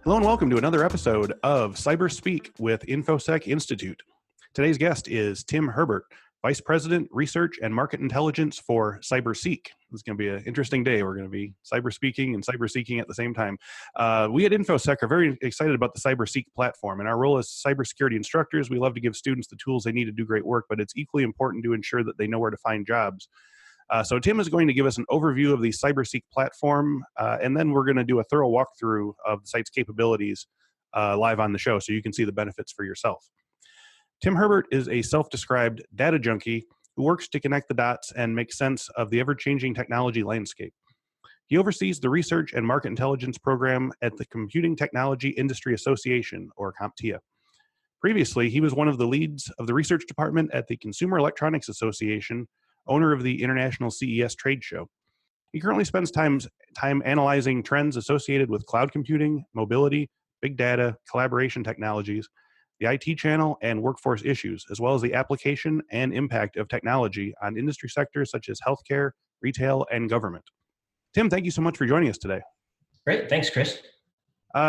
Hello and welcome to another episode of CyberSeek with Infosec Institute. Today's guest is Tim Herbert, Vice President, Research and Market Intelligence for CyberSeek. This is going to be an interesting day. We're going to be cyberspeaking and cyberseeking at the same time. We at Infosec are very excited about the CyberSeek platform. In our role as cybersecurity instructors, we love to give students the tools they need to do great work, but it's equally important to ensure that they know where to find jobs. So Tim is going to give us an overview of the CyberSeek platform, and then we're going to do a thorough walkthrough of the site's capabilities live on the show so you can see the benefits for yourself. Tim Herbert is a self-described data junkie who works to connect the dots and make sense of the ever-changing technology landscape. He oversees the Research and Market Intelligence program at the Computing Technology Industry Association, or CompTIA. Previously, he was one of the leads of the research department at the Consumer Electronics Association, owner of the International CES trade show. He currently spends time analyzing trends associated with cloud computing, mobility, big data, collaboration technologies, the IT channel, and workforce issues, as well as the application and impact of technology on industry sectors such as healthcare, retail, and government. Tim, thank you so much for joining us today. Great. Thanks, Chris.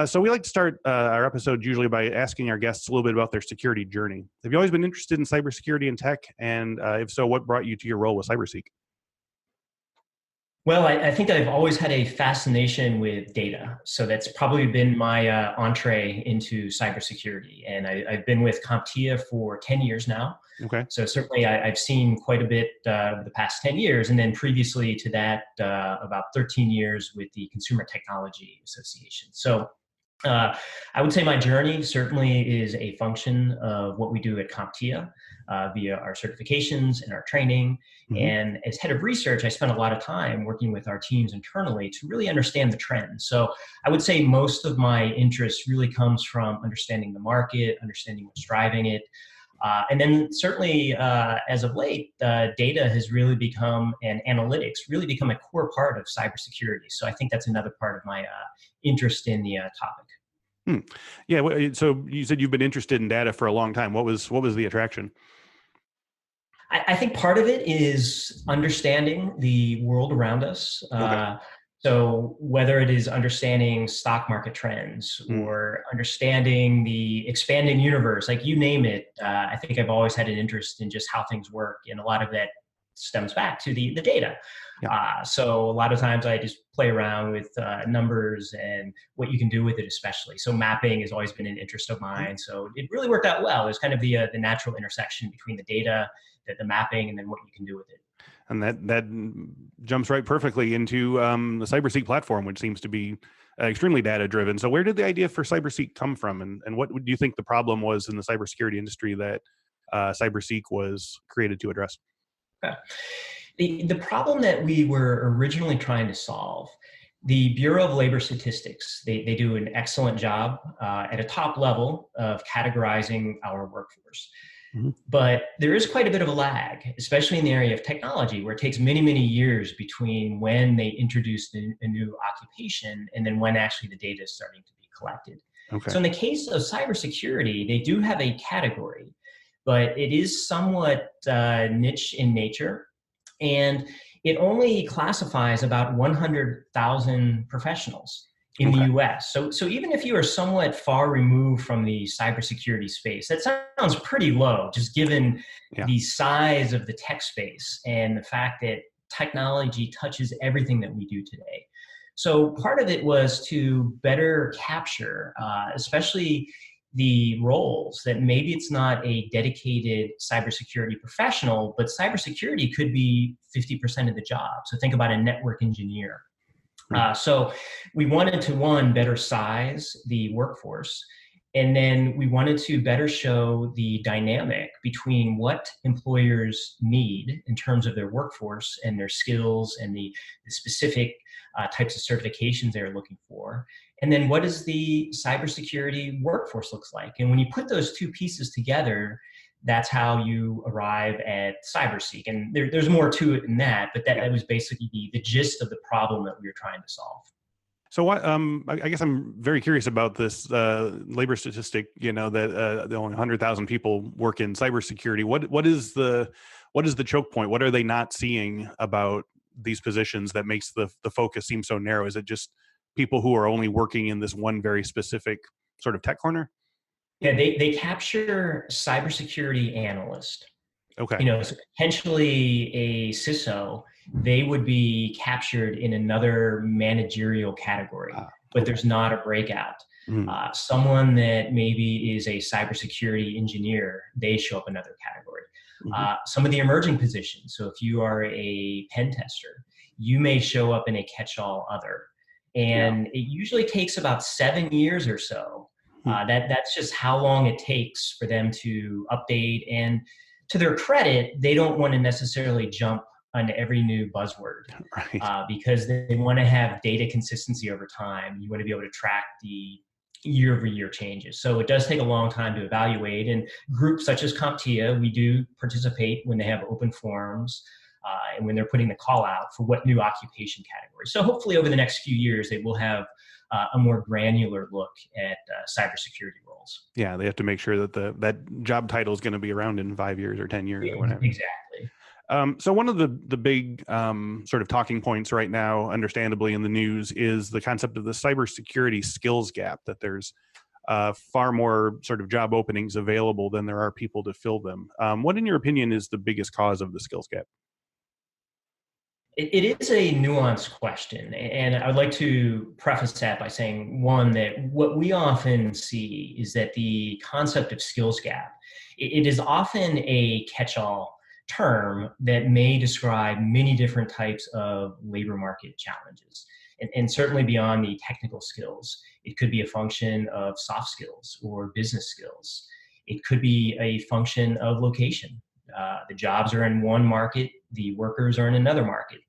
So we like to start our episodes usually by asking our guests a little bit about their security journey. Have you always been interested in cybersecurity and tech? And if so, what brought you to your role with CyberSeek? Well, I think I've always had a fascination with data. So that's probably been my entree into cybersecurity. And I've been with CompTIA for 10 years now. Okay. So certainly I've seen quite a bit over the past 10 years. And then previously to that, about 13 years with the Consumer Technology Association. So I would say my journey certainly is a function of what we do at CompTIA via our certifications and our training. Mm-hmm. And as head of research, I spent a lot of time working with our teams internally to really understand the trends. So I would say most of my interest really comes from understanding the market, understanding what's driving it. And then certainly as of late, data has really become, and analytics really become a core part of cybersecurity. So I think that's another part of my interest in the topic. Yeah. So you said you've been interested in data for a long time. What was the attraction? I think part of it is understanding the world around us. Okay. So whether it is understanding stock market trends or understanding the expanding universe, like you name it, I think I've always had an interest in just how things work. And a lot of that stems back to the data. Yeah. So a lot of times I just play around with numbers and what you can do with it, especially. So mapping has always been an interest of mine. So it really worked out well. It's kind of the natural intersection between the data, the mapping, and then what you can do with it. And that jumps right perfectly into the CyberSeek platform, which seems to be extremely data-driven. So where did the idea for CyberSeek come from? And what do you think the problem was in the cybersecurity industry that CyberSeek was created to address? Okay. The problem that we were originally trying to solve, the Bureau of Labor Statistics, they do an excellent job at a top level of categorizing our workforce. Mm-hmm. But there is quite a bit of a lag, especially in the area of technology, where it takes many, many years between when they introduce a new occupation and then when actually the data is starting to be collected. Okay. So in the case of cybersecurity, they do have a category, but it is somewhat niche in nature. And it only classifies about 100,000 professionals in the US. So even if you are somewhat far removed from the cybersecurity space, that sounds pretty low, just given the size of the tech space and the fact that technology touches everything that we do today. So part of it was to better capture, especially the roles that maybe it's not a dedicated cybersecurity professional, but cybersecurity could be 50% of the job. So think about a network engineer. So we wanted to, one, better size the workforce, and then we wanted to better show the dynamic between what employers need in terms of their workforce and their skills and the specific types of certifications they're looking for. And then what does the cybersecurity workforce looks like? And when you put those two pieces together, that's how you arrive at CyberSeek. And there's more to it than that, but that was basically the gist of the problem that we were trying to solve. So what, I guess I'm very curious about this labor statistic, that only 100,000 people work in cybersecurity. What is the choke point? What are they not seeing about these positions that makes the focus seem so narrow? Is it just people who are only working in this one very specific sort of tech corner? Yeah, they capture cybersecurity analyst. Okay. So potentially a CISO, they would be captured in another managerial category, but there's not a breakout. Someone that maybe is a cybersecurity engineer, they show up another category. Some of the emerging positions, so if you are a pen tester, you may show up in a catch-all other. And it usually takes about 7 years or so. That's just how long it takes for them to update. And to their credit, they don't want to necessarily jump on every new buzzword, Right. because they want to have data consistency over time. You want to be able to track the year-over-year changes. So it does take a long time to evaluate. And groups such as CompTIA, we do participate when they have open forums and when they're putting the call out for what new occupation category. So hopefully over the next few years, they will have a more granular look at cybersecurity roles. Yeah, they have to make sure that that job title is going to be around in 5 years or 10 years or whatever. Exactly. So one of the big sort of talking points right now, understandably in the news, is the concept of the cybersecurity skills gap, that there's far more sort of job openings available than there are people to fill them. What, in your opinion, is the biggest cause of the skills gap? It is a nuanced question, and I would like to preface that by saying, one, that what we often see is that the concept of skills gap, it is often a catch-all term that may describe many different types of labor market challenges, and certainly beyond the technical skills. It could be a function of soft skills or business skills. It could be a function of location. The jobs are in one market, the workers are in another market.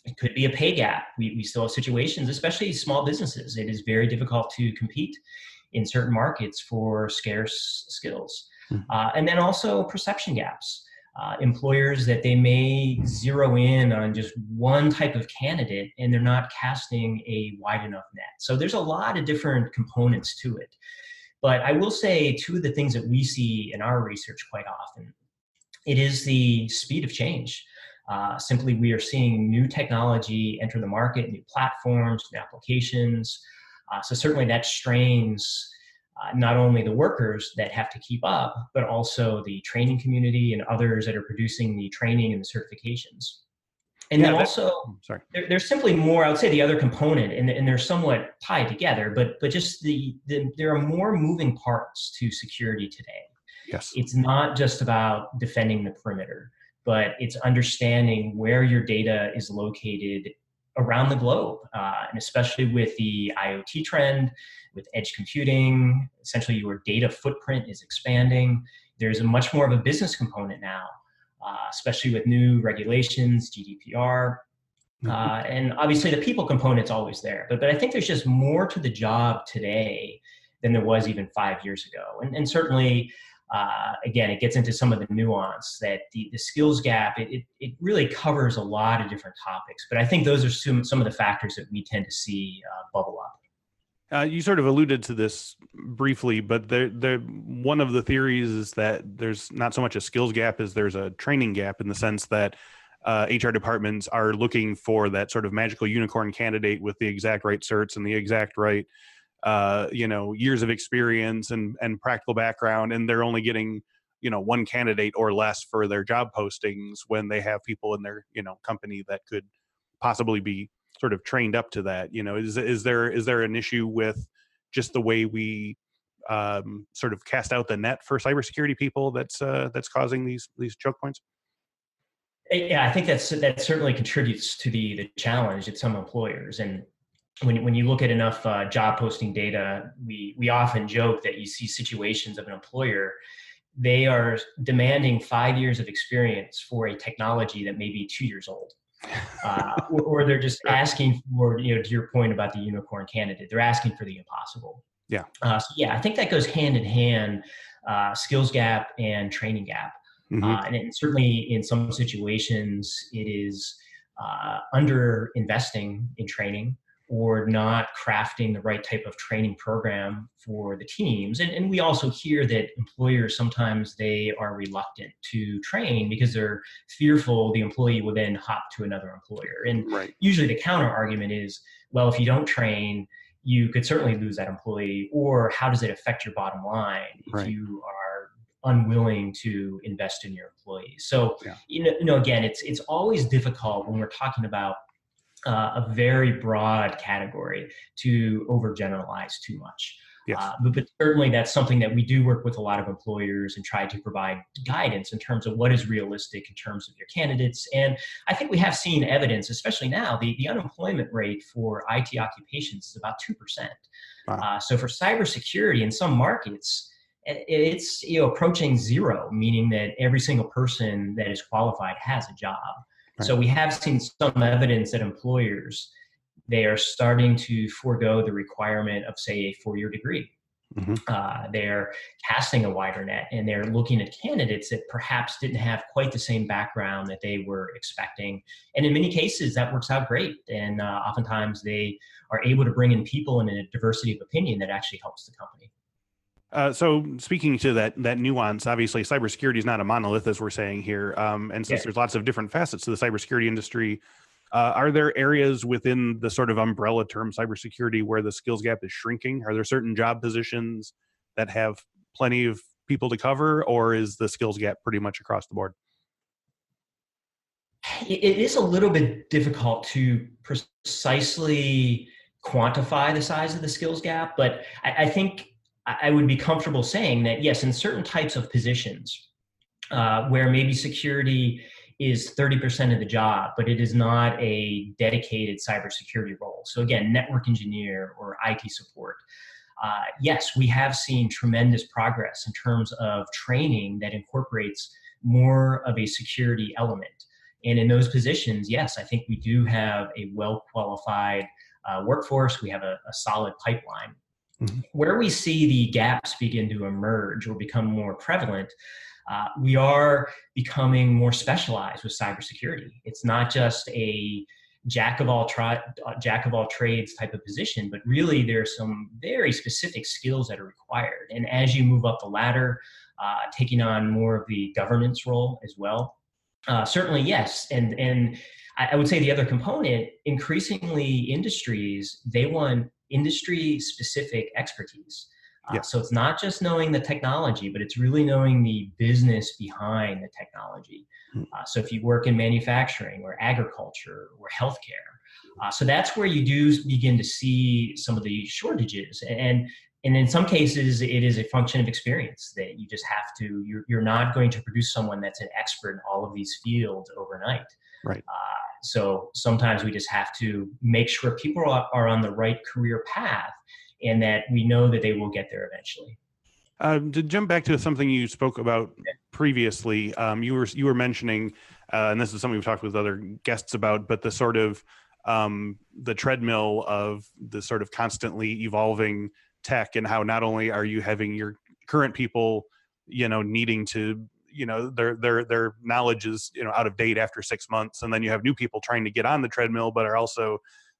It could be a pay gap. We still have situations, especially small businesses. It is very difficult to compete in certain markets for scarce skills. And then also perception gaps. Employers that they may zero in on just one type of candidate and they're not casting a wide enough net. So there's a lot of different components to it. But I will say two of the things that we see in our research quite often, it is the speed of change. Simply, we are seeing new technology enter the market, new platforms, new applications. So certainly that strains not only the workers that have to keep up, but also the training community and others that are producing the training and the certifications. And then also, there's simply more, I would say the other component, and they're somewhat tied together, but just there are more moving parts to security today. Yes. It's not just about defending the perimeter, but it's understanding where your data is located around the globe, and especially with the IoT trend, with edge computing, essentially your data footprint is expanding. There's a much more of a business component now, especially with new regulations, GDPR, and obviously the people component's always there. But I think there's just more to the job today than there was even 5 years ago. And certainly, again, it gets into some of the nuance that the skills gap, it really covers a lot of different topics. But I think those are some of the factors that we tend to see bubble up. You sort of alluded to this briefly, but one of the theories is that there's not so much a skills gap as there's a training gap, in the sense that HR departments are looking for that sort of magical unicorn candidate with the exact right certs and the exact right years of experience and practical background, and they're only getting, one candidate or less for their job postings when they have people in their, company that could possibly be sort of trained up to that. Is there an issue with just the way we sort of cast out the net for cybersecurity people that's causing these choke points? Yeah, I think that certainly contributes to the challenge at some employers. And when you look at enough job posting data, we often joke that you see situations of an employer, they are demanding 5 years of experience for a technology that may be 2 years old. Or they're just asking for, to your point about the unicorn candidate, they're asking for the impossible. Yeah. I think that goes hand in hand, skills gap and training gap. And certainly in some situations, it is under investing in training, or not crafting the right type of training program for the teams. And we also hear that employers, sometimes they are reluctant to train because they're fearful the employee will then hop to another employer. And Right. usually the counter argument is, well, if you don't train, you could certainly lose that employee, or how does it affect your bottom line if Right. you are unwilling to invest in your employees? So, Yeah. again, it's always difficult when we're talking about a very broad category to overgeneralize too much. Yes. But certainly that's something that we do work with a lot of employers and try to provide guidance in terms of what is realistic in terms of your candidates. And I think we have seen evidence, especially now, the unemployment rate for IT occupations is about 2%. Wow. So for cybersecurity in some markets, it's approaching zero, meaning that every single person that is qualified has a job. Right. So we have seen some evidence that employers, they are starting to forego the requirement of, say, a 4-year degree. Hmm. They're casting a wider net, and they're looking at candidates that perhaps didn't have quite the same background that they were expecting. And in many cases, that works out great. And oftentimes they are able to bring in people in a diversity of opinion that actually helps the company. So speaking to that nuance, obviously cybersecurity is not a monolith, as we're saying here. And since there's lots of different facets to the cybersecurity industry, are there areas within the sort of umbrella term cybersecurity where the skills gap is shrinking? Are there certain job positions that have plenty of people to cover, or is the skills gap pretty much across the board? It is a little bit difficult to precisely quantify the size of the skills gap, but I think I would be comfortable saying that, yes, in certain types of positions where maybe security is 30% of the job, but it is not a dedicated cybersecurity role. So again, network engineer or IT support. Yes, we have seen tremendous progress in terms of training that incorporates more of a security element. And in those positions, yes, I think we do have a well-qualified workforce. We have a solid pipeline. Mm-hmm. Where we see the gaps begin to emerge or become more prevalent, we are becoming more specialized with cybersecurity. It's not just a jack of all trades type of position, but really there's some very specific skills that are required. And as you move up the ladder, taking on more of the governance role as well, certainly yes. And I would say the other component, increasingly industries, they want industry specific expertise. So it's not just knowing the technology, but it's really knowing the business behind the technology. So if you work in manufacturing or agriculture or healthcare, so that's where you do begin to see some of the shortages. And in some cases, it is a function of experience that you just have to, you're not going to produce someone that's an expert in all of these fields overnight. Right. So sometimes we just have to make sure people are on the right career path and that we know that they will get there eventually. To jump back to something you spoke about previously, you were mentioning, and this is something we've talked with other guests about, but the sort of the treadmill of the sort of constantly evolving tech, and how not only are you having your current people, needing to, their knowledge is, out of date after 6 months, and then you have new people trying to get on the treadmill, but are also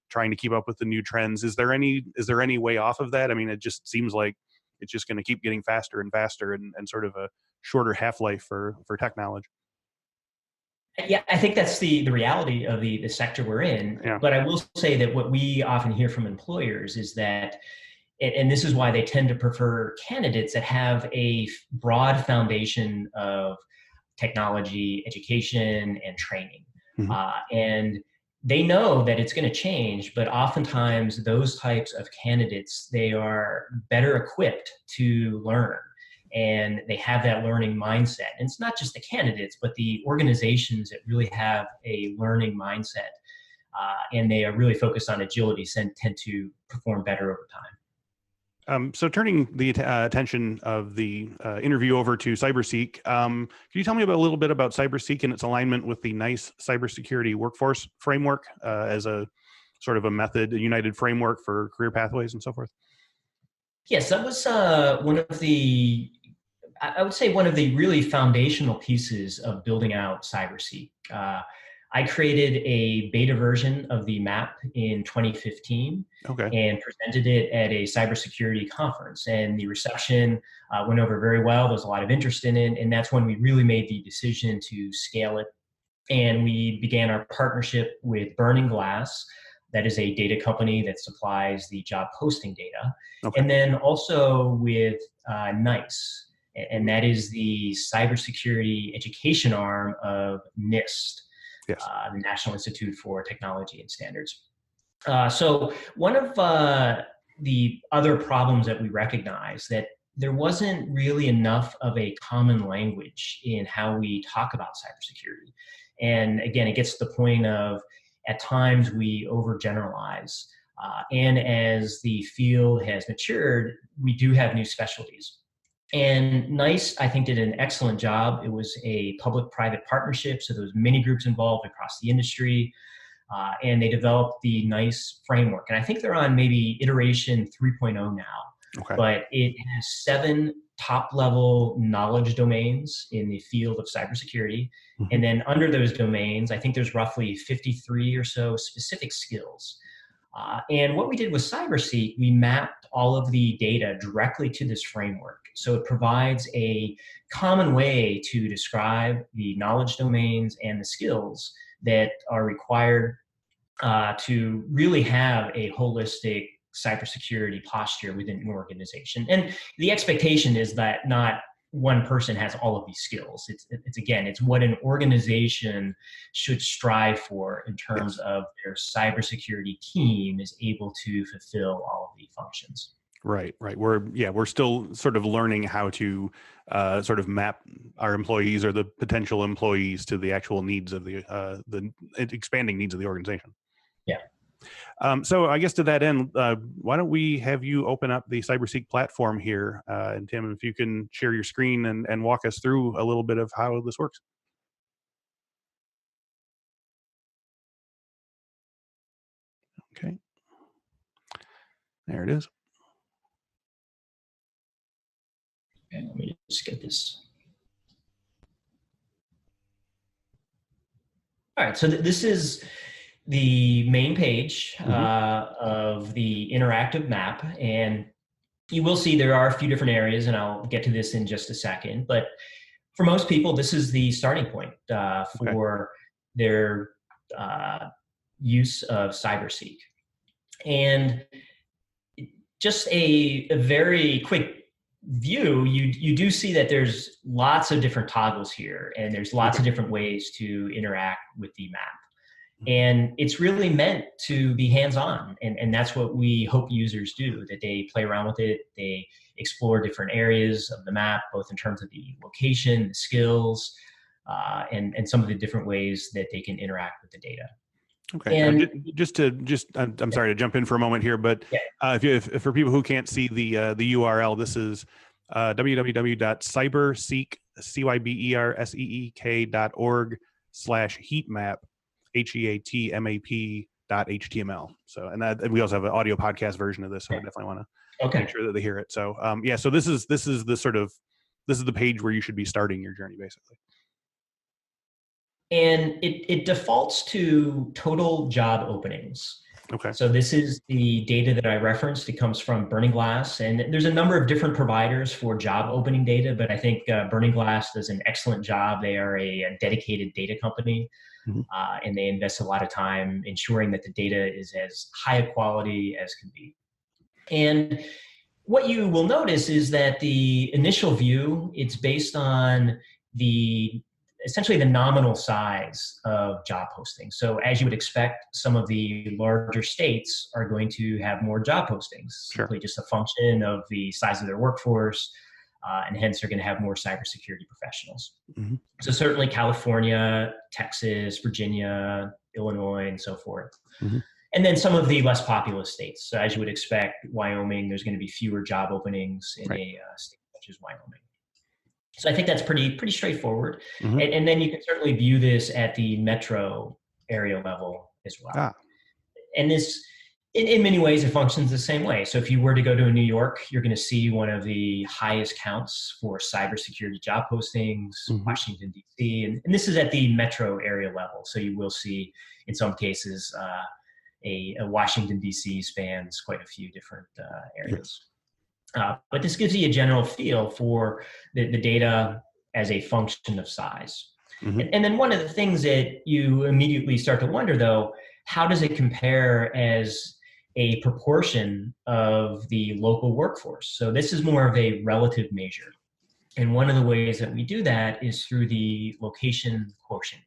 trying to keep up with the new trends. Is there any way off of that? I mean, it just seems like it's just going to keep getting faster and faster, and sort of a shorter half-life for tech knowledge. Yeah, I think that's the reality of the sector we're in. Yeah. But I will say that what we often hear from employers is that, and this is why they tend to prefer candidates that have a broad foundation of technology, education, and training. Mm-hmm. And they know that it's going to change, but oftentimes those types of candidates, they are better equipped to learn, and they have that learning mindset. And it's not just the candidates, but the organizations that really have a learning mindset, and they are really focused on agility, tend to perform better over time. So turning the attention of the interview over to CyberSeek, can you tell me a little bit about CyberSeek and its alignment with the NICE Cybersecurity Workforce Framework as a sort of a united framework for career pathways and so forth? Yes, that was I would say one of the really foundational pieces of building out CyberSeek. I created a beta version of the map in 2015 Okay. and presented it at a cybersecurity conference. And the reception went over very well. There was a lot of interest in it. And that's when we really made the decision to scale it. And we began our partnership with Burning Glass. That is a data company that supplies the job posting data. Okay. And then also with NICE, and that is the cybersecurity education arm of NIST, Yes. the National Institute for Technology and Standards. So one of the other problems that we recognized that there wasn't really enough of a common language in how we talk about cybersecurity. And again, it gets to the point of, at times we overgeneralize. And as the field has matured, we do have new specialties. And NICE, I think, did an excellent job. It was a public-private partnership, so there was many groups involved across the industry, and they developed the NICE framework. And I think they're on maybe iteration 3.0 now, Okay. but it has 7 top-level knowledge domains in the field of cybersecurity. Mm-hmm. And then under those domains, I think there's roughly 53 or so specific skills. And what we did with CyberSeek, we mapped all of the data directly to this framework. So it provides a common way to describe the knowledge domains and the skills that are required to really have a holistic cybersecurity posture within an organization. And the expectation is that not one person has all of these skills. It's again, it's what an organization should strive for in terms of their cybersecurity team is able to fulfill all of the functions. Right. We're still sort of learning how to sort of map our employees or the potential employees to the actual needs of the expanding needs of the organization. Yeah. So I guess to that end, why don't we have you open up the CyberSeek platform here, and Tim, if you can share your screen and walk us through a little bit of how this works. Okay. There it is. Okay, let me just get this. All right, so this is the main page of the interactive map, and you will see there are a few different areas, and I'll get to this in just a second. But for most people, this is the starting point for their use of CyberSeek. And just a very quick view, you do see that there's lots of different toggles here, and there's lots of different ways to interact with the map. And it's really meant to be hands-on, and that's what we hope users do, that they play around with it, they explore different areas of the map, both in terms of the location, the skills, and some of the different ways that they can interact with the data. Okay. And I'm sorry to jump in for a moment here, but if for people who can't see the URL, this is www.cyberseek.org/heatmap. HEATMAP.html. So, and we also have an audio podcast version of this, so I definitely want to make sure that they hear it. So, so this is the page where you should be starting your journey, basically. And it defaults to total job openings. Okay. So this is the data that I referenced. It comes from Burning Glass, and there's a number of different providers for job opening data, but I think Burning Glass does an excellent job. They are a dedicated data company. And they invest a lot of time ensuring that the data is as high a quality as can be. And what you will notice is that the initial view, it's based on essentially the nominal size of job postings. So as you would expect, some of the larger states are going to have more job postings, simply just a function of the size of their workforce, and hence they're going to have more cybersecurity professionals. So certainly California, Texas, Virginia, Illinois, and so forth. And then some of the less populous states. So as you would expect, Wyoming, there's going to be fewer job openings in a state such as Wyoming. So I think that's pretty straightforward. And then you can certainly view this at the metro area level as well. And this In many ways, it functions the same way. So if you were to go to New York, you're going to see one of the highest counts for cybersecurity job postings, Washington, D.C., and this is at the metro area level. So you will see, in some cases, a Washington, D.C. spans quite a few different areas. But this gives you a general feel for the data as a function of size. And then one of the things that you immediately start to wonder, though, how does it compare as a proportion of the local workforce? So this is more of a relative measure. And one of the ways that we do that is through the location quotient.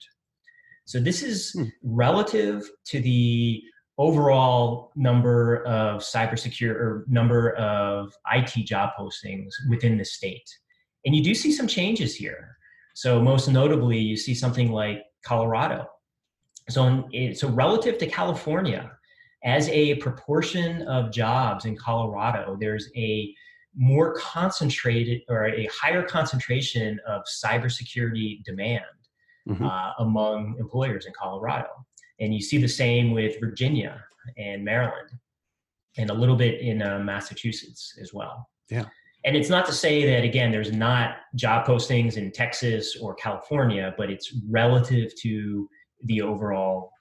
So this is relative to the overall number of cybersecurity or number of IT job postings within the state. And you do see some changes here. So most notably, you see something like Colorado. So relative to California, as a proportion of jobs in Colorado, there's a more concentrated or a higher concentration of cybersecurity demand among employers in Colorado. And you see the same with Virginia and Maryland, and a little bit in Massachusetts as well. Yeah. And it's not to say that, again, there's not job postings in Texas or California, but it's relative to the overall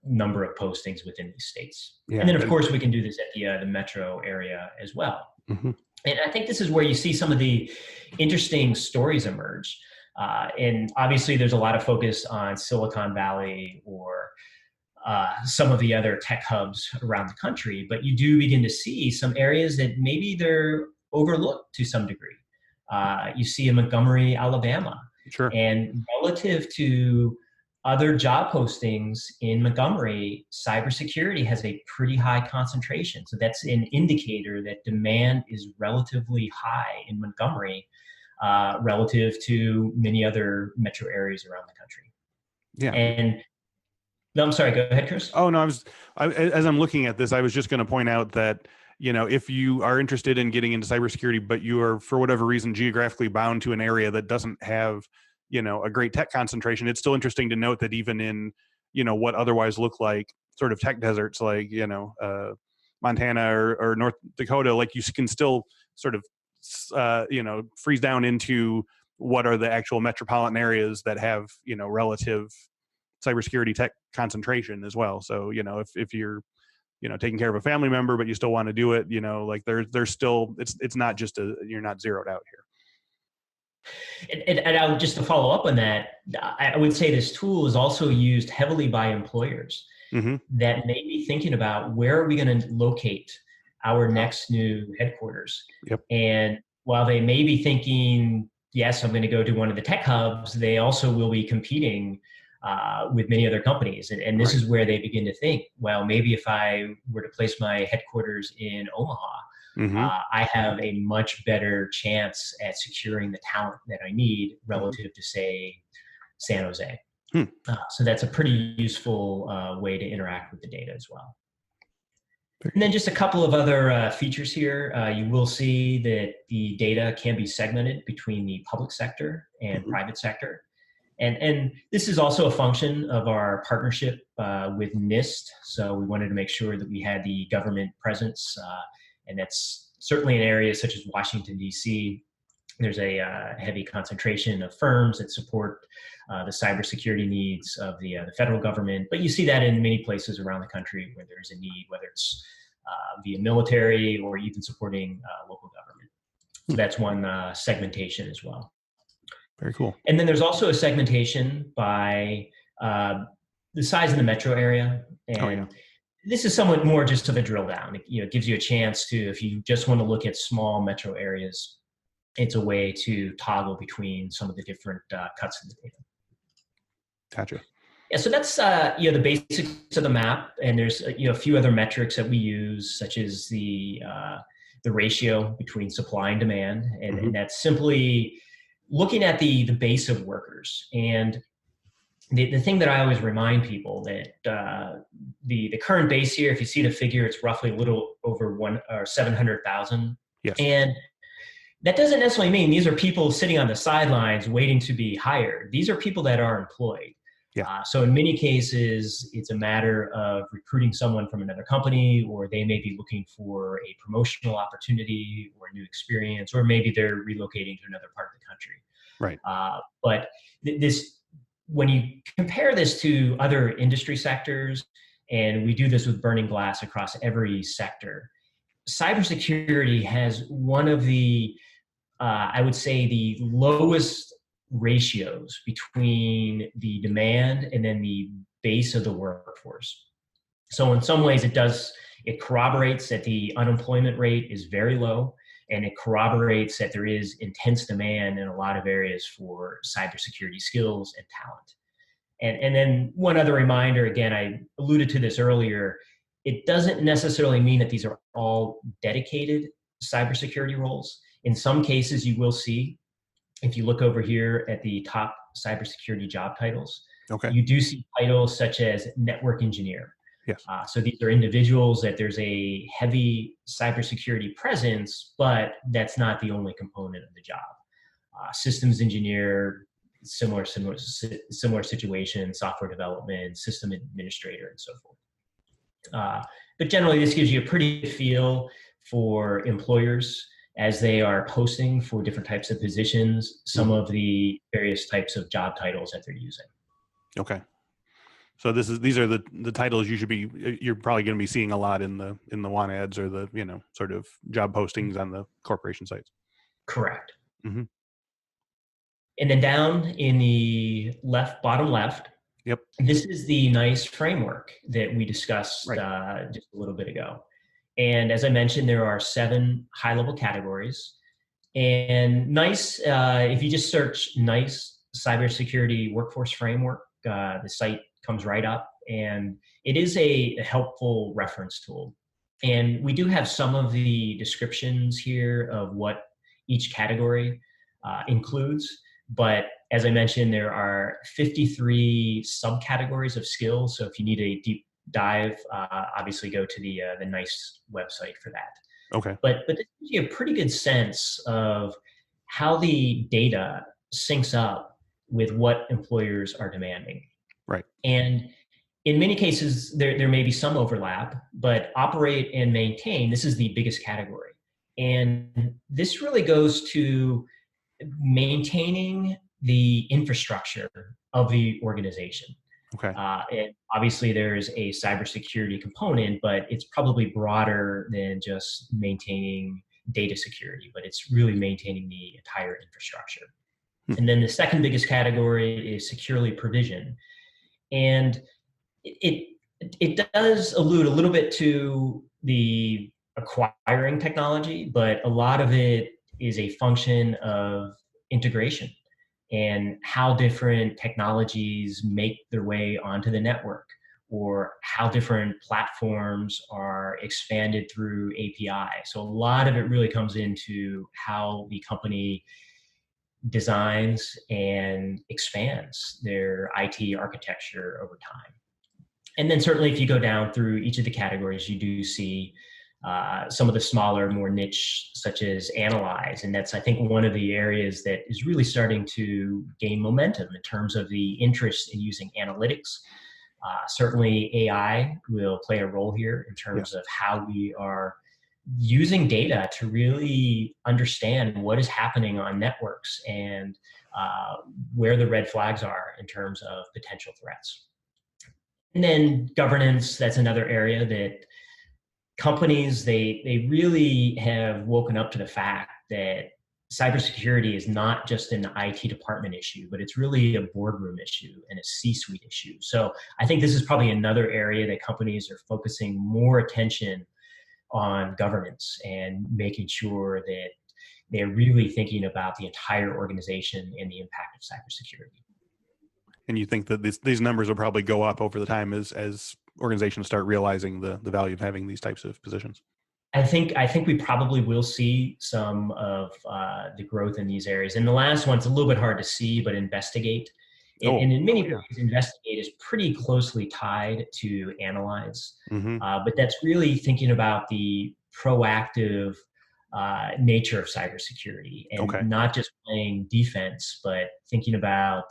number of postings within these states. Yeah. And then, of course, we can do this at the metro area as well. And I think this is where you see some of the interesting stories emerge. And obviously, there's a lot of focus on Silicon Valley or some of the other tech hubs around the country, but you do begin to see some areas that maybe they're overlooked to some degree. You see in Montgomery, Alabama. Sure. And relative to other job postings in Montgomery, cybersecurity has a pretty high concentration. So that's an indicator that demand is relatively high in Montgomery relative to many other metro areas around the country. Yeah. And no, I'm sorry, go ahead, Chris. Oh, no, as I'm looking at this, I was just going to point out that, if you are interested in getting into cybersecurity, but you are, for whatever reason, geographically bound to an area that doesn't have, a great tech concentration, it's still interesting to note that even in, what otherwise look like sort of tech deserts, like, Montana or North Dakota, like you can still sort of, freeze down into what are the actual metropolitan areas that have, relative cybersecurity tech concentration as well. So, if you're, taking care of a family member, but you still want to do it, like there's still, it's not just you're not zeroed out here. And I would just to follow up on that, I would say this tool is also used heavily by employers that may be thinking about where are we going to locate our next new headquarters. Yep. And while they may be thinking, yes, I'm going to go to one of the tech hubs, they also will be competing with many other companies. And this is where they begin to think, well, maybe if I were to place my headquarters in Omaha, I have a much better chance at securing the talent that I need relative to, say, San Jose. So that's a pretty useful way to interact with the data as well. And then just a couple of other features here. You will see that the data can be segmented between the public sector and private sector. And this is also a function of our partnership with NIST. So we wanted to make sure that we had the government presence. And that's certainly in areas such as Washington, D.C. There's a heavy concentration of firms that support the cybersecurity needs of the federal government. But you see that in many places around the country where there's a need, whether it's via military or even supporting local government. So that's one segmentation as well. Very cool. And then there's also a segmentation by the size of the metro area. And this is somewhat more just of a drill down. It gives you a chance to, if you just want to look at small metro areas, it's a way to toggle between some of the different cuts in the data. Gotcha. Yeah, so that's the basics of the map, and there's a few other metrics that we use, such as the ratio between supply and demand, and that's simply looking at the base of workers. And the thing that I always remind people that the current base here, if you see the figure, it's roughly a little over 700,000. Yes. And that doesn't necessarily mean these are people sitting on the sidelines waiting to be hired. These are people that are employed. Yeah. So in many cases, it's a matter of recruiting someone from another company, or they may be looking for a promotional opportunity or a new experience, or maybe they're relocating to another part of the country. Right. But this, when you compare this to other industry sectors, and we do this with Burning Glass across every sector, cybersecurity has one of the, I would say, the lowest ratios between the demand and then the base of the workforce. So in some ways, it corroborates that the unemployment rate is very low, and it corroborates that there is intense demand in a lot of areas for cybersecurity skills and talent. And then one other reminder, again, I alluded to this earlier, it doesn't necessarily mean that these are all dedicated cybersecurity roles. In some cases, you will see, if you look over here at the top cybersecurity job titles, Okay. you do see titles such as network engineer. Yes. So these are individuals that there's a heavy cybersecurity presence, but that's not the only component of the job. Systems engineer, similar situation, software development, system administrator, and so forth. But generally, this gives you a pretty good feel for employers as they are posting for different types of positions, some of the various types of job titles that they're using. Okay. So these are the titles you're probably going to be seeing a lot in the want ads or the, sort of job postings on the corporation sites. Correct. Mm-hmm. And then down in the bottom left, yep, this is the NICE framework that we discussed right. Just a little bit ago. And as I mentioned, there are 7 high-level categories. And NICE, if you just search NICE Cybersecurity Workforce Framework, the site comes right up, and it is a helpful reference tool. And we do have some of the descriptions here of what each category includes. But as I mentioned, there are 53 subcategories of skills. So if you need a deep dive, obviously go to the NICE website for that. Okay. But this gives you a pretty good sense of how the data syncs up with what employers are demanding. Right. And in many cases, there may be some overlap, but operate and maintain, this is the biggest category. And this really goes to maintaining the infrastructure of the organization. Okay. And obviously there's a cybersecurity component, but it's probably broader than just maintaining data security, but it's really maintaining the entire infrastructure. And then the second biggest category is securely provision. And it does allude a little bit to the acquiring technology, but a lot of it is a function of integration and how different technologies make their way onto the network, or how different platforms are expanded through API. So a lot of it really comes into how the company designs and expands their IT architecture over time. And then certainly if you go down through each of the categories, you do see some of the smaller, more niche, such as analyze. And that's, I think, one of the areas that is really starting to gain momentum in terms of the interest in using analytics. Certainly AI will play a role here in terms of how we are using data to really understand what is happening on networks and where the red flags are in terms of potential threats. And then governance, that's another area that companies, they really have woken up to the fact that cybersecurity is not just an IT department issue, but it's really a boardroom issue and a C-suite issue. So I think this is probably another area that companies are focusing more attention on governance and making sure that they're really thinking about the entire organization and the impact of cybersecurity. And you think that these numbers will probably go up over the time as organizations start realizing the value of having these types of positions? I think we probably will see some of the growth in these areas. And the last one's a little bit hard to see, but investigate. And in many ways, investigate is pretty closely tied to analyze. But that's really thinking about the proactive nature of cybersecurity, and not just playing defense, but thinking about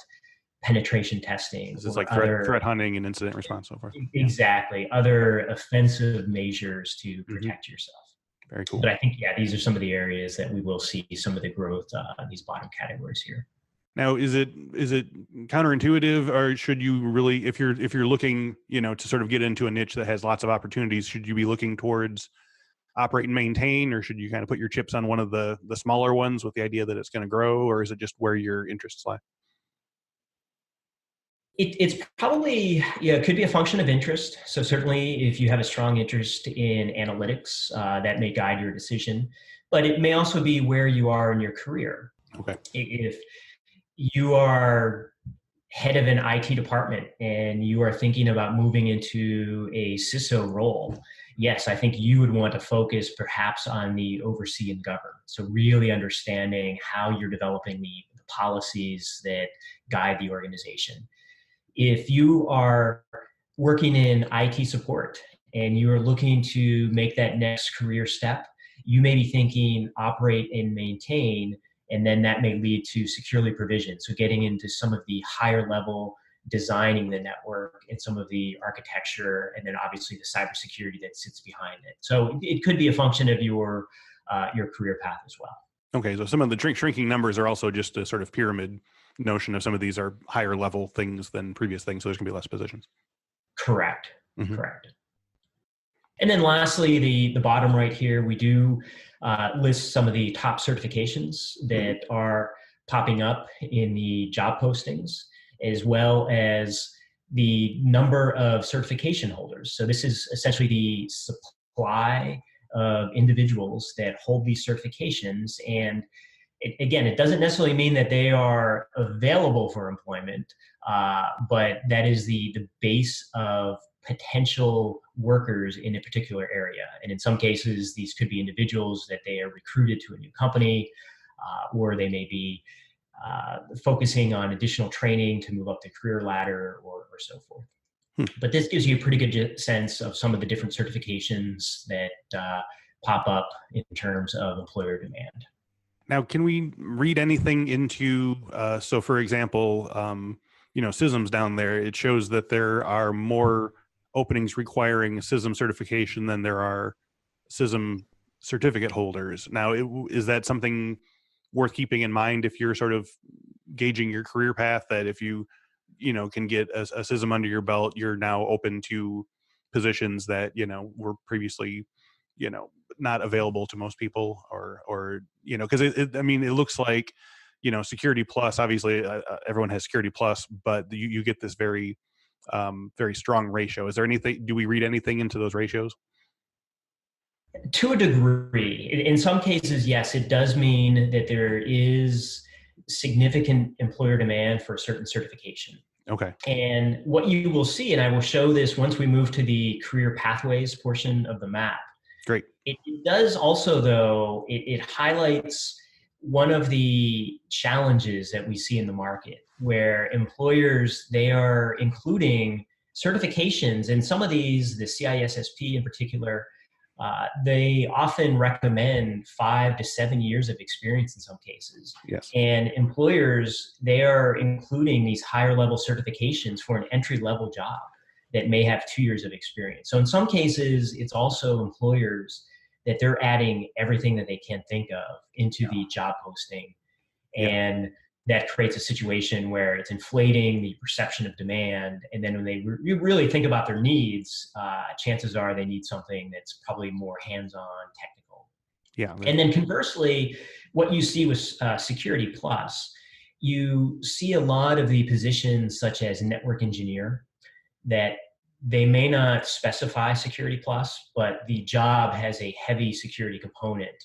penetration testing This is or like other threat hunting and incident response, so forth. exactly other offensive measures to Mm-hmm. protect yourself. Very cool. But I think, yeah, these are some of the areas that we will see some of the growth in these bottom categories here. Now, is it counterintuitive, or should you really, if you're looking, to sort of get into a niche that has lots of opportunities, should you be looking towards operate and maintain, or should you kind of put your chips on one of the smaller ones with the idea that it's going to grow, or is it just where your interests lie? It's probably, it could be a function of interest. So certainly if you have a strong interest in analytics, that may guide your decision, but it may also be where you are in your career. Okay. If you are head of an IT department and you are thinking about moving into a CISO role, yes, I think you would want to focus perhaps on the oversee and govern. So really understanding how you're developing the policies that guide the organization. If you are working in IT support and you are looking to make that next career step, you may be thinking operate and maintain, and then that may lead to securely provision. So getting into some of the higher level designing the network and some of the architecture, and then obviously the cybersecurity that sits behind it. So it could be a function of your career path as well. Okay, so some of the shrinking numbers are also just a sort of pyramid notion of some of these are higher level things than previous things, so there's going to be less positions. Correct. Mm-hmm. Correct. And then lastly, the bottom right here, we do list some of the top certifications that are popping up in the job postings, as well as the number of certification holders. So this is essentially the supply of individuals that hold these certifications. And it doesn't necessarily mean that they are available for employment, but that is the base of potential workers in a particular area. And in some cases, these could be individuals that they are recruited to a new company, or they may be focusing on additional training to move up the career ladder or so forth. But this gives you a pretty good sense of some of the different certifications that pop up in terms of employer demand. Now, can we read anything into, so for example, CISMs down there, it shows that there are more openings requiring CISM certification than there are CISM certificate holders. Now, is that something worth keeping in mind if you're sort of gauging your career path, that if you can get a CISM under your belt, you're now open to positions that, were previously, not available to most people, or because it looks like, Security Plus, obviously everyone has Security Plus, but you get this very, very strong ratio. Is there anything, do we read anything into those ratios? To a degree. In some cases, yes, it does mean that there is significant employer demand for a certain certification. Okay. And what you will see, and I will show this once we move to the career pathways portion of the map. Great. It does also, though, it highlights one of the challenges that we see in the market, where employers, they are including certifications, and some of these, the CISSP in particular, they often recommend 5 to 7 years of experience in some cases. Yes. And employers, they are including these higher level certifications for an entry level job that may have 2 years of experience. So in some cases, it's also employers that they're adding everything that they can think of into the job posting. And that creates a situation where it's inflating the perception of demand. And then when they really think about their needs, chances are they need something that's probably more hands-on technical. Yeah. And then conversely, what you see with Security Plus, you see a lot of the positions such as network engineer that they may not specify Security Plus, but the job has a heavy security component.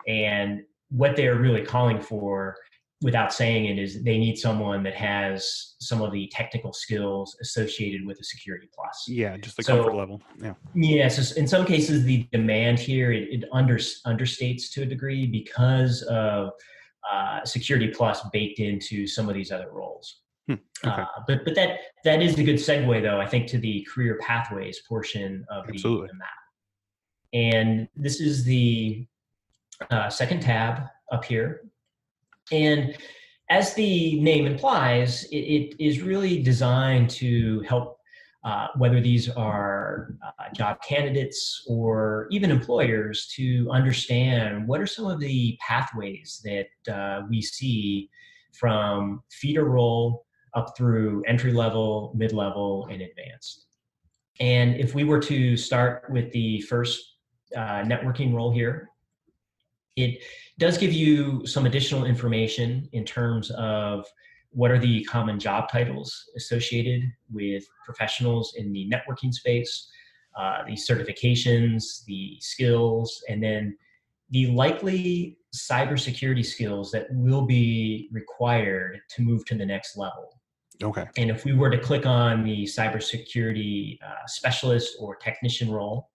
And what they're really calling for, without saying it, is they need someone that has some of the technical skills associated with a Security Plus. Yeah, just the comfort level. Yeah. Yes, yeah, so in some cases, the demand here, it understates to a degree because of Security Plus baked into some of these other roles. Okay. But that is a good segue, though, I think, to the career pathways portion of the map. And this is the second tab up here. And as the name implies, it is really designed to help whether these are job candidates or even employers to understand what are some of the pathways that we see from feeder role up through entry level, mid-level, and advanced. And if we were to start with the first networking role here, it does give you some additional information in terms of what are the common job titles associated with professionals in the networking space, the certifications, the skills, and then the likely cybersecurity skills that will be required to move to the next level. Okay. And if we were to click on the cybersecurity specialist or technician role,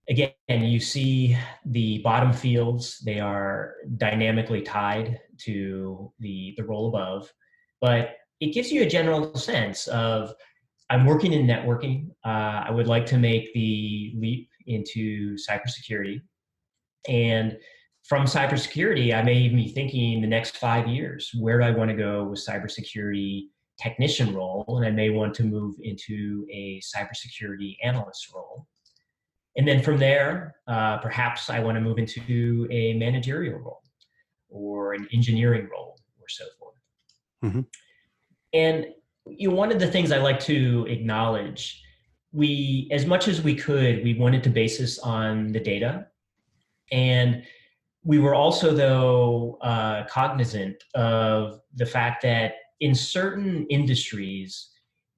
again, you see the bottom fields. They are dynamically tied to the role above, but it gives you a general sense of, I'm working in networking. I would like to make the leap into cybersecurity. And from cybersecurity, I may even be thinking the next 5 years, where do I want to go with cybersecurity technician role? And I may want to move into a cybersecurity analyst role. And then from there, perhaps I want to move into a managerial role or an engineering role or so forth. Mm-hmm. And one of the things I like to acknowledge, we, as much as we could, we wanted to base this on the data. And we were also, though, cognizant of the fact that in certain industries,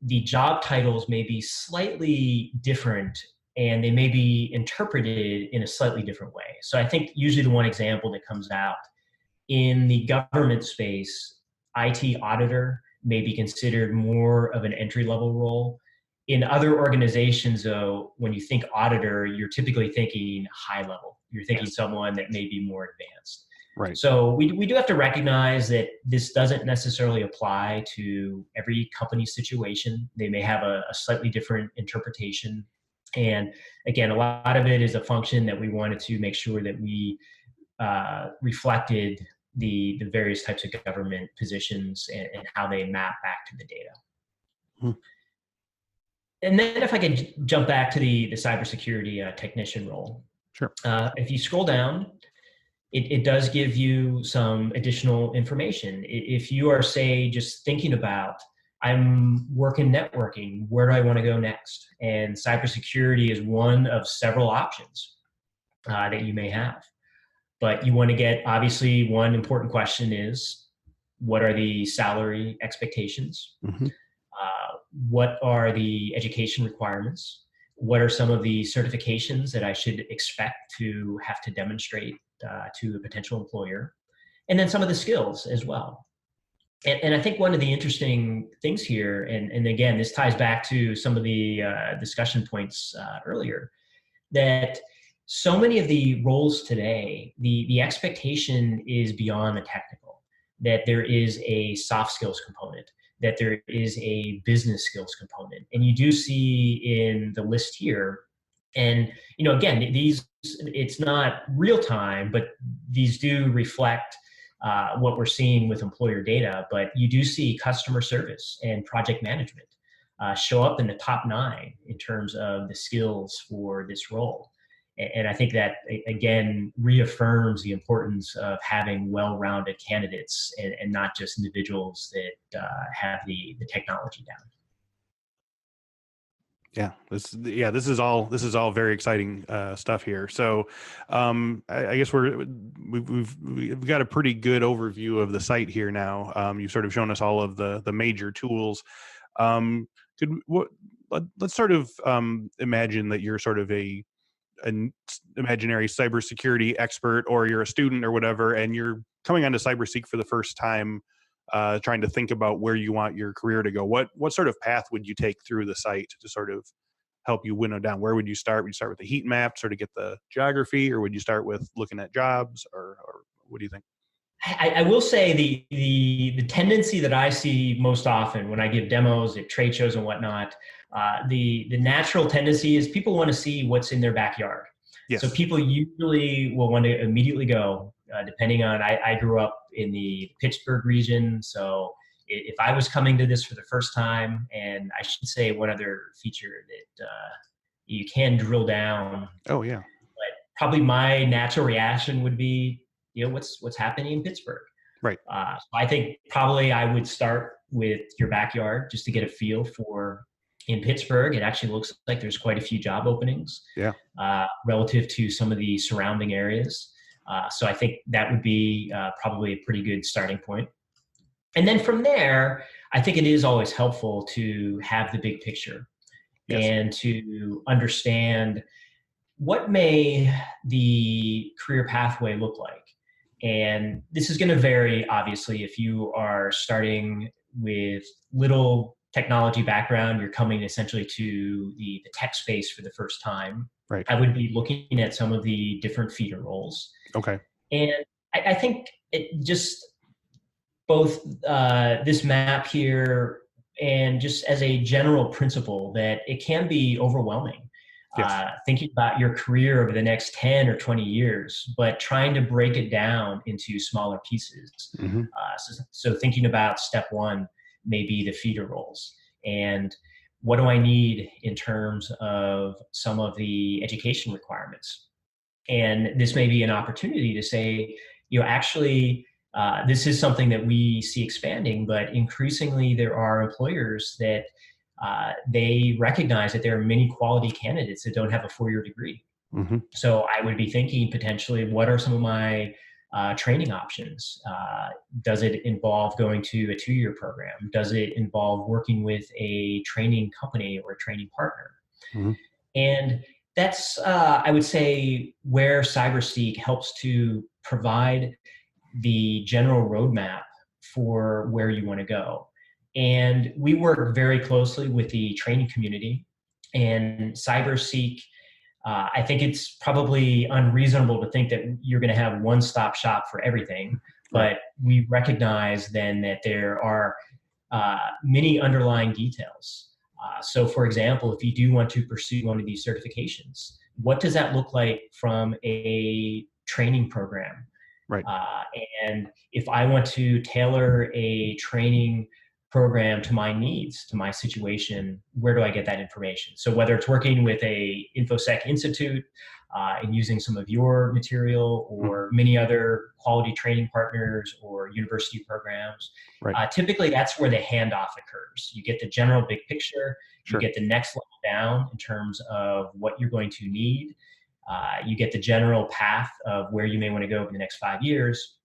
the job titles may be slightly different and they may be interpreted in a slightly different way. So I think usually the one example that comes out in the government space, IT auditor may be considered more of an entry-level role. In other organizations, though, when you think auditor, you're typically thinking high level. You're thinking someone that may be more advanced. Right. So we do have to recognize that this doesn't necessarily apply to every company situation. They may have a slightly different interpretation. And again, a lot of it is a function that we wanted to make sure that we reflected the various types of government positions and how they map back to the data. Hmm. And then if I could jump back to the cybersecurity technician role. Sure. If you scroll down, it does give you some additional information. If you are, say, just thinking about, I'm working networking, where do I want to go next? And cybersecurity is one of several options that you may have. But you want to get, obviously, one important question is, what are the salary expectations? Mm-hmm. What are the education requirements? What are some of the certifications that I should expect to have to demonstrate to a potential employer? And then some of the skills as well. And I think one of the interesting things here, and again, this ties back to some of the discussion points earlier, that so many of the roles today, the expectation is beyond the technical, that there is a soft skills component, that there is a business skills component. And you do see in the list here, and again, these, it's not real time, but these do reflect what we're seeing with employer data. But you do see customer service and project management show up in the top 9 in terms of the skills for this role. And I think that, again, reaffirms the importance of having well-rounded candidates and not just individuals that have the technology down. Yeah, this is all very exciting stuff here. So, I guess we've got a pretty good overview of the site here now. You've sort of shown us all of the major tools. Let's sort of imagine that you're sort of an imaginary cybersecurity expert, or you're a student or whatever, and you're coming onto CyberSeek for the first time, trying to think about where you want your career to go. What sort of path would you take through the site to sort of help you winnow down? Where would you start? Would you start with the heat map, sort of get the geography, or would you start with looking at jobs, or what do you think? I will say the tendency that I see most often when I give demos at trade shows and whatnot, the natural tendency is people want to see what's in their backyard. Yes. So people usually will want to immediately go, depending on, I grew up in the Pittsburgh region, so if I was coming to this for the first time, and I should say one other feature that you can drill down. Oh yeah. But probably my natural reaction would be, what's happening in Pittsburgh? Right. So I think probably I would start with your backyard just to get a feel for. In Pittsburgh, it actually looks like there's quite a few job openings. Yeah. Relative to some of the surrounding areas. So I think that would be probably a pretty good starting point. And then from there, I think it is always helpful to have the big picture. Yes. And to understand what may the career pathway look like. And this is going to vary, obviously, if you are starting with little technology background, you're coming essentially to the tech space for the first time. Right. I would be looking at some of the different feeder roles. Okay. And I think it just both this map here and just as a general principle that it can be overwhelming. Yes. Thinking about your career over the next 10 or 20 years, but trying to break it down into smaller pieces. Mm-hmm. So thinking about step one, maybe the feeder roles, and what do I need in terms of some of the education requirements. And this may be an opportunity to say, actually, this is something that we see expanding, but increasingly there are employers that they recognize that there are many quality candidates that don't have a 4-year degree. Mm-hmm. So I would be thinking potentially, what are some of my training options? Does it involve going to a 2-year program? Does it involve working with a training company or a training partner? Mm-hmm. And that's, I would say, where CyberSeek helps to provide the general roadmap for where you want to go. And we work very closely with the training community, and CyberSeek, I think it's probably unreasonable to think that you're going to have one-stop shop for everything, but we recognize then that there are many underlying details. So for example, if you do want to pursue one of these certifications, what does that look like from a training program? Right. And if I want to tailor a training program to my needs, to my situation, where do I get that information? So whether it's working with a Infosec Institute and using some of your material, or many other quality training partners or university programs, typically that's where the handoff occurs. You get the general big picture, you get the next level down in terms of what you're going to need. You get the general path of where you may want to go over the next 5 years.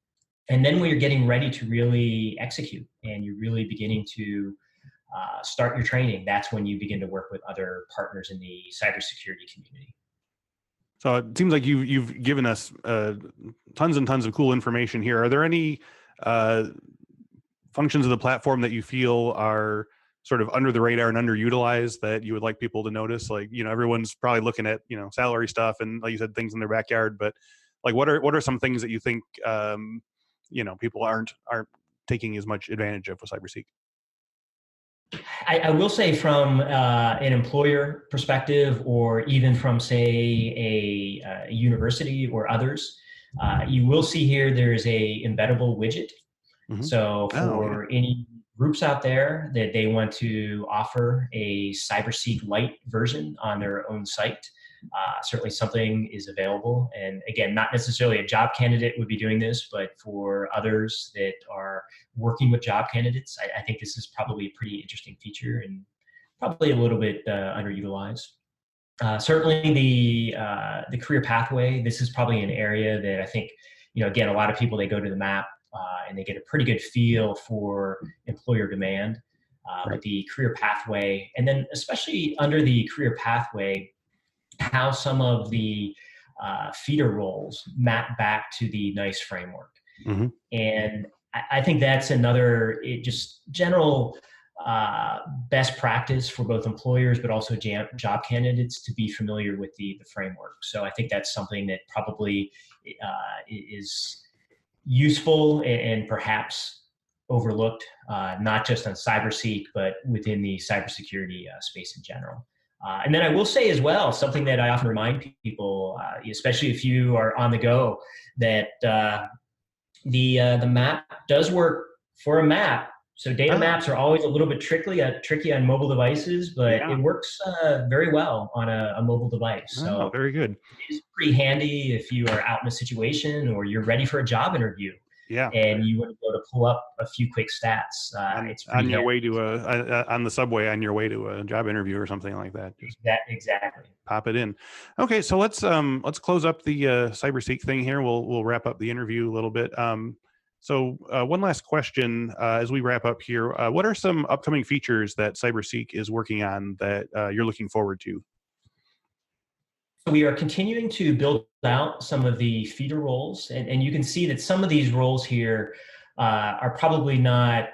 And then when you're getting ready to really execute and you're really beginning to start your training, that's when you begin to work with other partners in the cybersecurity community. So it seems like you've given us tons and tons of cool information here. Are there any functions of the platform that you feel are sort of under the radar and underutilized that you would like people to notice? Like, everyone's probably looking at, salary stuff and, like you said, things in their backyard, but like, what are some things that you think, people aren't taking as much advantage of with CyberSeek? I will say from an employer perspective, or even from, say, a university or others, you will see here there is a embeddable widget. Mm-hmm. So for any groups out there that they want to offer a CyberSeek Lite version on their own site, certainly something is available. And again, not necessarily a job candidate would be doing this, but for others that are working with job candidates, I think this is probably a pretty interesting feature and probably a little bit underutilized. Certainly the career pathway, this is probably an area that I think, again, a lot of people, they go to the map and they get a pretty good feel for employer demand, but the career pathway, and then especially under the career pathway, how some of the feeder roles map back to the NICE framework. Mm-hmm. And I think that's another just general best practice for both employers, but also job candidates to be familiar with the framework. So I think that's something that probably is useful and perhaps overlooked, not just on CyberSeek, but within the cybersecurity space in general. And then I will say as well, something that I often remind people, especially if you are on the go, that the map does work for a map. So data maps are always a little bit tricky on mobile devices, but it works very well on a mobile device. So very good. It's pretty handy if you are out in a situation or you're ready for a job interview. Yeah. And you want to go to pull up a few quick stats. It's on your way to on the subway on your way to a job interview or something like that. Exactly. Pop it in. Okay, so let's close up the CyberSeek thing here. We'll wrap up the interview a little bit. So one last question as we wrap up here. What are some upcoming features that CyberSeek is working on that you're looking forward to? We are continuing to build out some of the feeder roles, and you can see that some of these roles here are probably not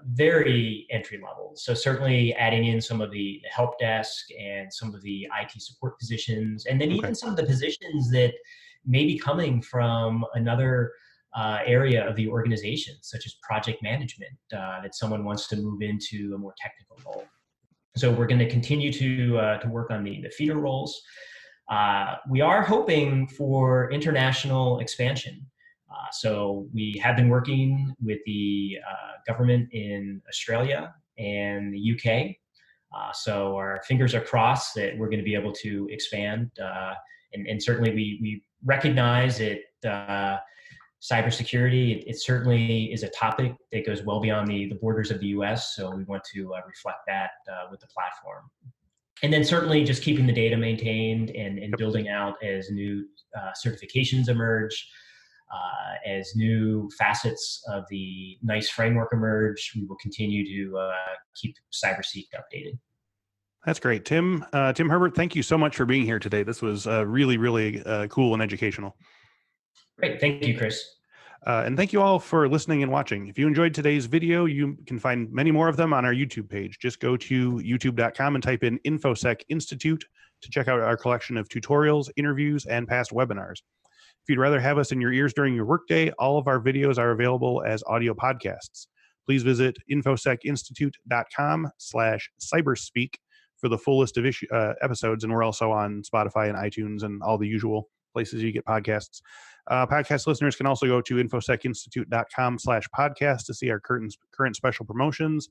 very entry level. So certainly adding in some of the help desk and some of the IT support positions, and then even some of the positions that may be coming from another area of the organization, such as project management, that someone wants to move into a more technical role. So we're going to continue to work on the feeder roles. We are hoping for international expansion. So we have been working with the government in Australia and the UK. So our fingers are crossed that we're going to be able to expand. And certainly we recognize that cybersecurity, it certainly is a topic that goes well beyond the borders of the US. So we want to reflect that with the platform. And then certainly just keeping the data maintained and building out as new certifications emerge, as new facets of the NICE framework emerge, we will continue to keep CyberSeek updated. That's great. Tim Herbert, thank you so much for being here today. This was really, really cool and educational. Great. Thank you, Chris. And thank you all for listening and watching. If you enjoyed today's video, you can find many more of them on our YouTube page. Just go to youtube.com and type in Infosec Institute to check out our collection of tutorials, interviews, and past webinars. If you'd rather have us in your ears during your workday, all of our videos are available as audio podcasts. Please visit infosecinstitute.com/cyberspeak for the full list of episodes. And we're also on Spotify and iTunes and all the usual places you get podcasts. Podcast listeners can also go to infosecinstitute.com/podcast to see our current special promotions.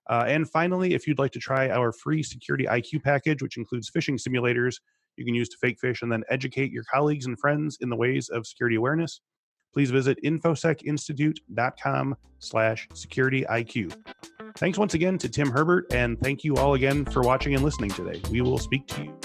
And finally, if you'd like to try our free Security IQ package, which includes phishing simulators you can use to fake phish and then educate your colleagues and friends in the ways of security awareness, please visit infosecinstitute.com/security-IQ. Thanks once again to Tim Herbert, and thank you all again for watching and listening today. We will speak to you